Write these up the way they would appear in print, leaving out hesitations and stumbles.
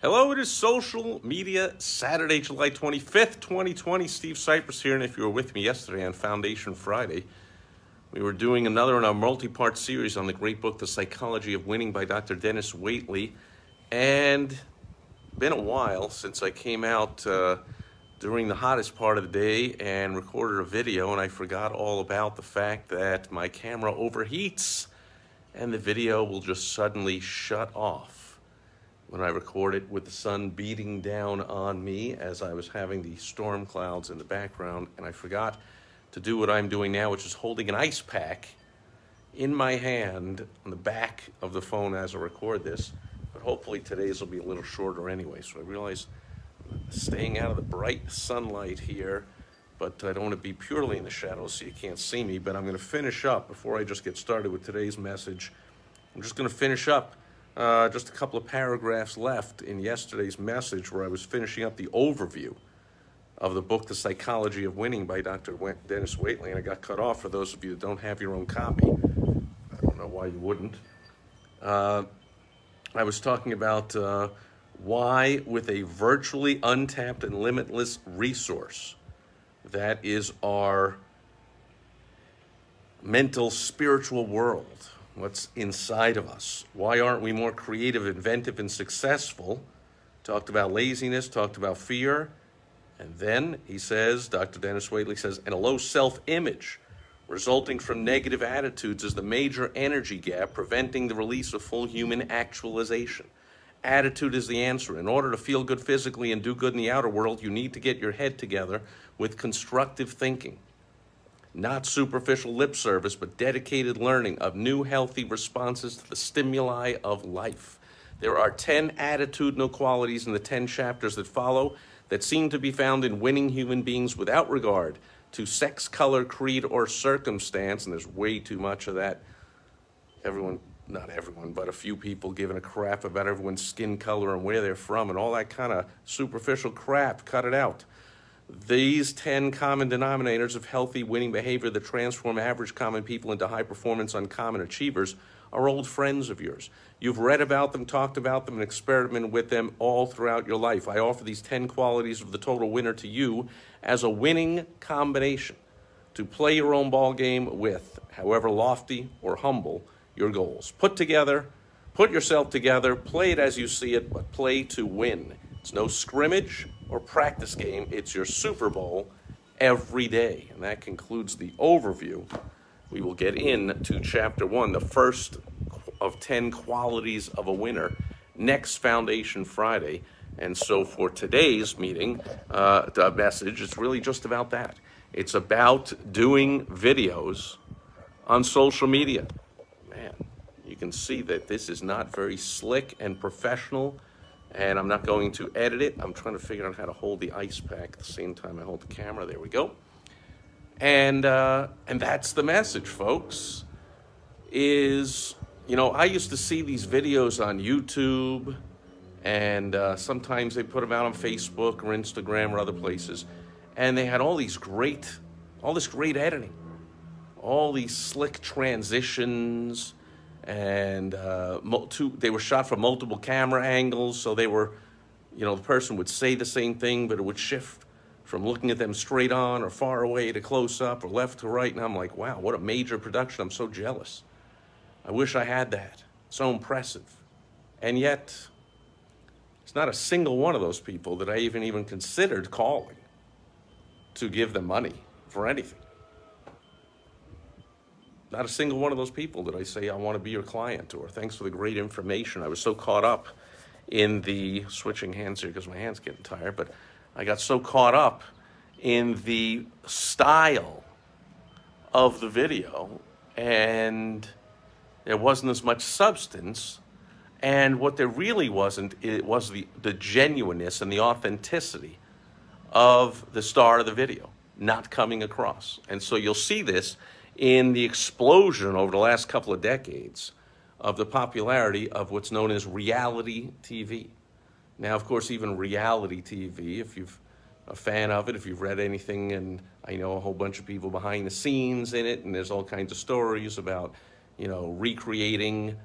Hello, it is Social Media Saturday, July 25th, 2020. Steve Sipress here, and if you were with me yesterday on Foundation Friday, we were doing another in our multi-part series on the great book, The Psychology of Winning by Dr. Dennis Waitley. And it's been a while since I came out during the hottest part of the day and recorded a video, and I forgot all about the fact that my camera overheats and the video will just suddenly shut off when I record it with the sun beating down on me as I was having the storm clouds in the background. And I forgot to do what I'm doing now, which is holding an ice pack in my hand on the back of the phone as I record this. But hopefully today's will be a little shorter anyway. So I realize I'm staying out of the bright sunlight here, but I don't want to be purely in the shadows so you can't see me. But I'm going to finish up before I just get started with today's message. I'm just going to finish up just a couple of paragraphs left in yesterday's message where I was finishing up the overview of the book, The Psychology of Winning by Dr. Dennis Waitley, and I got cut off for those of you that don't have your own copy. I don't know why you wouldn't. I was talking about why, with a virtually untapped and limitless resource, that is our mental, spiritual world, what's inside of us. Why aren't we more creative, inventive, and successful? Talked about laziness, talked about fear. And then he says, Dr. Dennis Waitley says, and a low self-image resulting from negative attitudes is the major energy gap preventing the release of full human actualization. Attitude is the answer. In order to feel good physically and do good in the outer world, you need to get your head together with constructive thinking. Not superficial lip service, but dedicated learning of new healthy responses to the stimuli of life. There are 10 attitudinal qualities in the 10 chapters that follow that seem to be found in winning human beings without regard to sex, color, creed, or circumstance, and there's way too much of that. Not everyone, but a few people giving a crap about everyone's skin color and where they're from and all that kind of superficial crap. Cut it out. These 10 common denominators of healthy winning behavior that transform average common people into high-performance uncommon achievers are old friends of yours. You've read about them, talked about them, and experimented with them all throughout your life. I offer these 10 qualities of the total winner to you as a winning combination to play your own ball game with, however lofty or humble your goals. Put yourself together, play it as you see it, but play to win. It's no scrimmage or practice game. It's your Super Bowl every day. And that concludes the overview. We will get into Chapter 1, the first of 10 qualities of a winner, next Foundation Friday. And so for today's meeting, the message, it's really just about that. It's about doing videos on social media. Man, you can see that this is not very slick and professional. And I'm not going to edit it. I'm trying to figure out how to hold the ice pack at the same time I hold the camera. There we go. And that's the message, folks, is, you know, I used to see these videos on YouTube, and sometimes they put them out on Facebook or Instagram or other places, and they had all this great editing, all these slick transitions, and they were shot from multiple camera angles, so they were, you know, the person would say the same thing, but it would shift from looking at them straight on or far away to close up or left to right, and I'm like, wow, what a major production. I'm so jealous. I wish I had that. So impressive. And yet, it's not a single one of those people that I even considered calling to give them money for anything. Not a single one of those people did I say, I want to be your client, or thanks for the great information. I was so caught up in the, switching hands here because my hand's getting tired, but I got so caught up in the style of the video, and there wasn't as much substance. And what there really wasn't, it was the genuineness and the authenticity of the star of the video not coming across. And so you'll see this in the explosion over the last couple of decades of the popularity of what's known as reality TV. Now, of course, even reality TV, if you're a fan of it, if you've read anything, and I know a whole bunch of people behind the scenes in it, and there's all kinds of stories about, you know, recreating,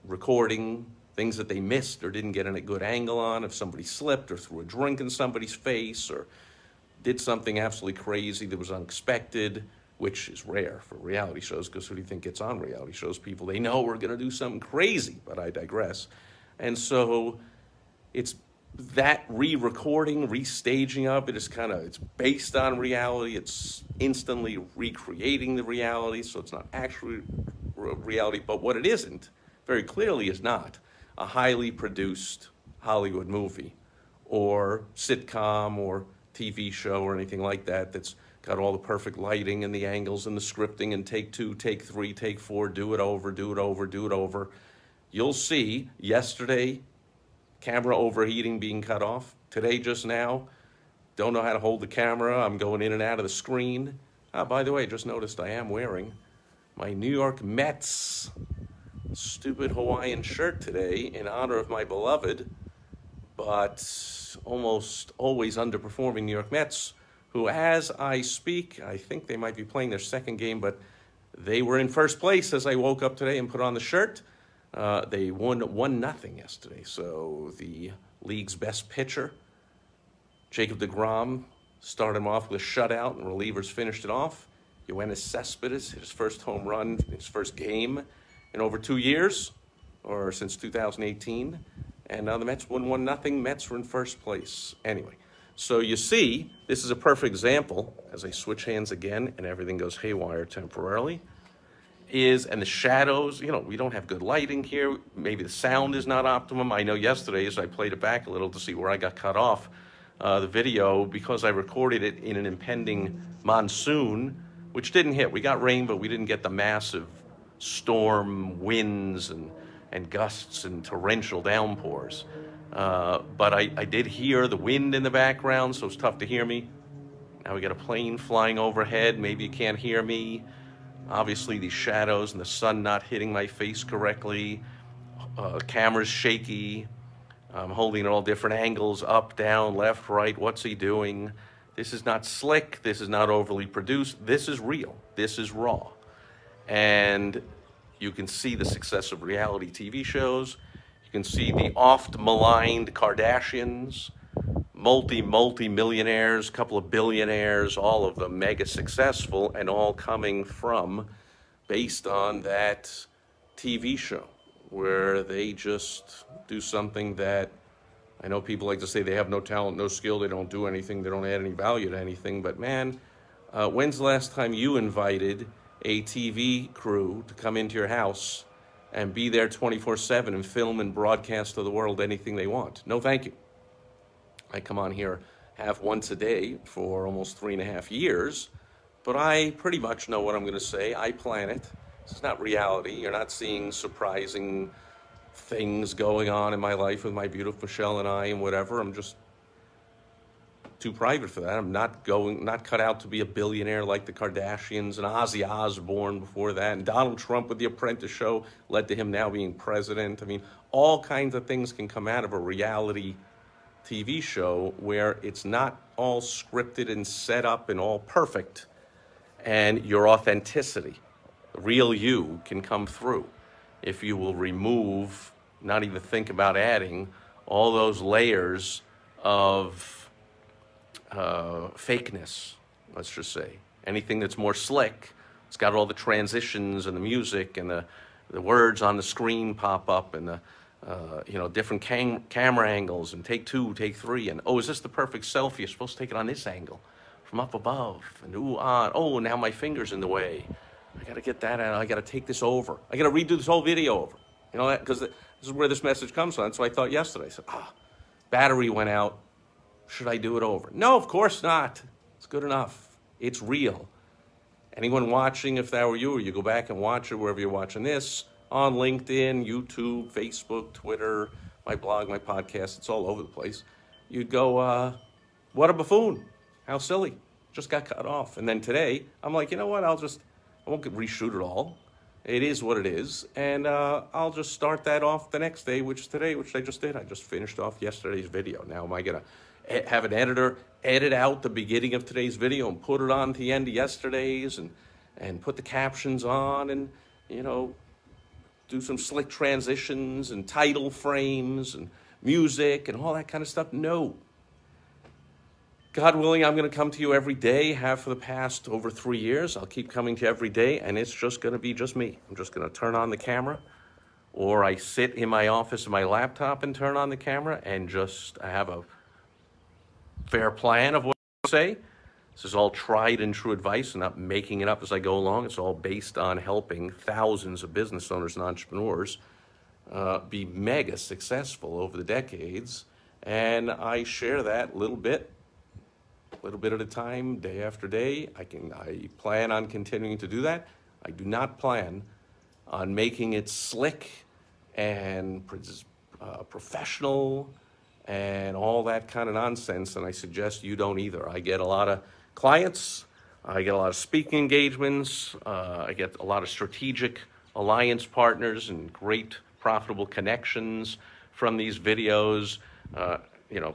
recording things that they missed or didn't get in a good angle on, if somebody slipped or threw a drink in somebody's face or did something absolutely crazy that was unexpected, which is rare for reality shows, because who do you think gets on reality shows? People they know are going to do something crazy, but I digress. And so it's that re-recording, restaging of it is it's based on reality. It's instantly recreating the reality, so it's not actually reality. But what it isn't, very clearly, is not a highly produced Hollywood movie or sitcom or TV show or anything like that that's got all the perfect lighting and the angles and the scripting and take 2, take 3, take 4, do it over, do it over, do it over. You'll see yesterday, camera overheating being cut off. Today, just now, don't know how to hold the camera. I'm going in and out of the screen. By the way, just noticed I am wearing my New York Mets stupid Hawaiian shirt today in honor of my beloved, but almost always underperforming New York Mets, who, as I speak, I think they might be playing their second game, but they were in first place as I woke up today and put on the shirt. They won 1-0 yesterday, so the league's best pitcher, Jacob deGrom, started him off with a shutout, and relievers finished it off. Yoenis Cespedes hit his first home run in his first game in over 2 years, or since 2018. And now the Mets won 1-0. Mets were in first place. Anyway, so you see, this is a perfect example, as I switch hands again and everything goes haywire temporarily, and the shadows, we don't have good lighting here. Maybe the sound is not optimum. I know yesterday, as I played it back a little to see where I got cut off, the video, because I recorded it in an impending monsoon, which didn't hit. We got rain, but we didn't get the massive storm winds and gusts and torrential downpours. But I did hear the wind in the background, so it's tough to hear me. Now we got a plane flying overhead. Maybe you can't hear me. Obviously, these shadows and the sun not hitting my face correctly. Camera's shaky. I'm holding it all different angles, up, down, left, right. What's he doing? This is not slick. This is not overly produced. This is real. This is raw. And you can see the success of reality TV shows. You can see the oft-maligned Kardashians, multi-millionaires, couple of billionaires, all of them mega successful, and all coming from, based on that TV show, where they just do something that, I know people like to say they have no talent, no skill, they don't do anything, they don't add any value to anything, but man, when's the last time you invited a TV crew to come into your house and be there 24/7 and film and broadcast to the world anything they want? No, thank you. I come on here once a day for almost 3.5 years, but I pretty much know what I'm going to say. I plan it. This is not reality. You're not seeing surprising things going on in my life with my beautiful Michelle and I and whatever. I'm just too private for that. I'm not cut out to be a billionaire like the Kardashians and Ozzy Osbourne before that, and Donald Trump with The Apprentice show led to him now being president. I mean, all kinds of things can come out of a reality TV show where it's not all scripted and set up and all perfect, and your authenticity, the real you, can come through if you will remove, not even think about adding, all those layers of fakeness, let's just say. Anything that's more slick, it's got all the transitions and the music and the words on the screen pop up and the different camera angles and take 2, take 3, and oh, is this the perfect selfie? You're supposed to take it on this angle from up above, and oh, now my finger's in the way. I got to get that out. I got to take this over. I got to redo this whole video over. Because this is where this message comes from. That's what I thought yesterday. I said, battery went out. Should I do it over? No, of course not. It's good enough. It's real. Anyone watching, if that were you, or you go back and watch it wherever you're watching this, on LinkedIn, YouTube, Facebook, Twitter, my blog, my podcast, it's all over the place. You'd go, what a buffoon. How silly. Just got cut off. And then today, I'm like, you know what? I won't reshoot it all. It is what it is. And I'll just start that off the next day, which is today, which I just did. I just finished off yesterday's video. Now, am I going to have an editor edit out the beginning of today's video and put it on to the end of yesterday's and put the captions on and, do some slick transitions and title frames and music and all that kind of stuff. No. God willing, I'm going to come to you every day, have for the past over 3 years. I'll keep coming to you every day, and it's just going to be just me. I'm just going to turn on the camera, or I sit in my office with my laptop and turn on the camera, and I have a fair plan of what I say. This is all tried and true advice. I'm not making it up as I go along. It's all based on helping thousands of business owners and entrepreneurs be mega successful over the decades. And I share that little bit at a time, day after day. I plan on continuing to do that. I do not plan on making it slick and professional and all that kind of nonsense, and I suggest you don't either. I get a lot of clients, I get a lot of speaking engagements, I get a lot of strategic alliance partners and great profitable connections from these videos. You know,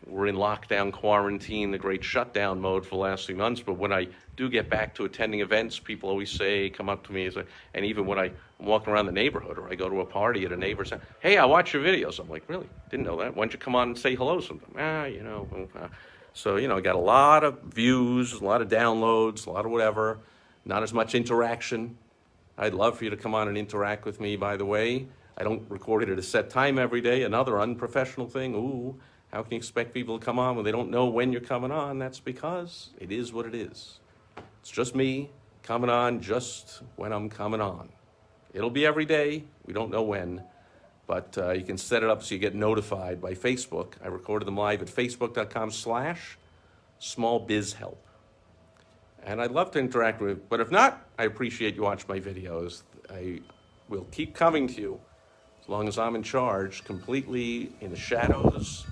we're in lockdown, quarantine, the great shutdown mode for the last 3 months, but when I do get back to attending events, people always come up to me, and even when I'm walking around the neighborhood or I go to a party at a neighbor's house, hey, I watch your videos. I'm like, really? Didn't know that. Why don't you come on and say hello sometime? You know. So, you know, I got a lot of views, a lot of downloads, a lot of whatever, not as much interaction. I'd love for you to come on and interact with me, by the way. I don't record it at a set time every day, another unprofessional thing. Ooh. How can you expect people to come on when they don't know when you're coming on? That's because it is what it is. It's just me coming on just when I'm coming on. It'll be every day. We don't know when, but you can set it up so you get notified by Facebook. I recorded them live at facebook.com/smallbizhelp. And I'd love to interact with you, but if not, I appreciate you watching my videos. I will keep coming to you as long as I'm in charge, completely in the shadows.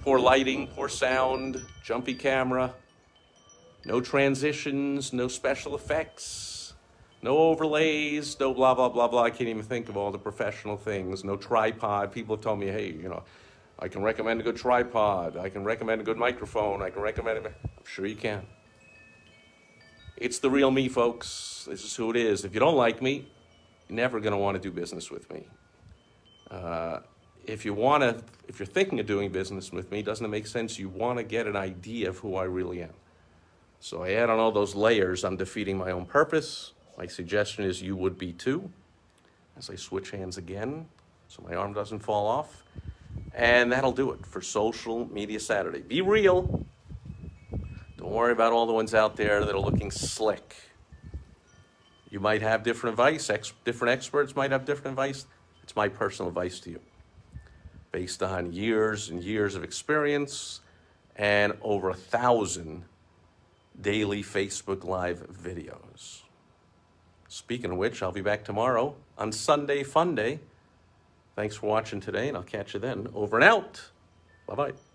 Poor lighting, poor sound, jumpy camera, no transitions, no special effects, no overlays, no blah, blah, blah, blah. I can't even think of all the professional things. No tripod. People have told me, hey, you know, I can recommend a good tripod. I can recommend a good microphone. I can recommend I'm sure you can. It's the real me, folks. This is who it is. If you don't like me, you're never going to want to do business with me. If you're thinking of doing business with me, doesn't it make sense? You want to get an idea of who I really am. So I add on all those layers, I'm defeating my own purpose. My suggestion is you would be too, as I switch hands again, so my arm doesn't fall off. And that'll do it for Social Media Saturday. Be real. Don't worry about all the ones out there that are looking slick. You might have different advice. Different experts might have different advice. It's my personal advice to you, based on years and years of experience and over 1,000 daily Facebook Live videos. Speaking of which, I'll be back tomorrow on Sunday Fun Day. Thanks for watching today, and I'll catch you then. Over and out. Bye-bye.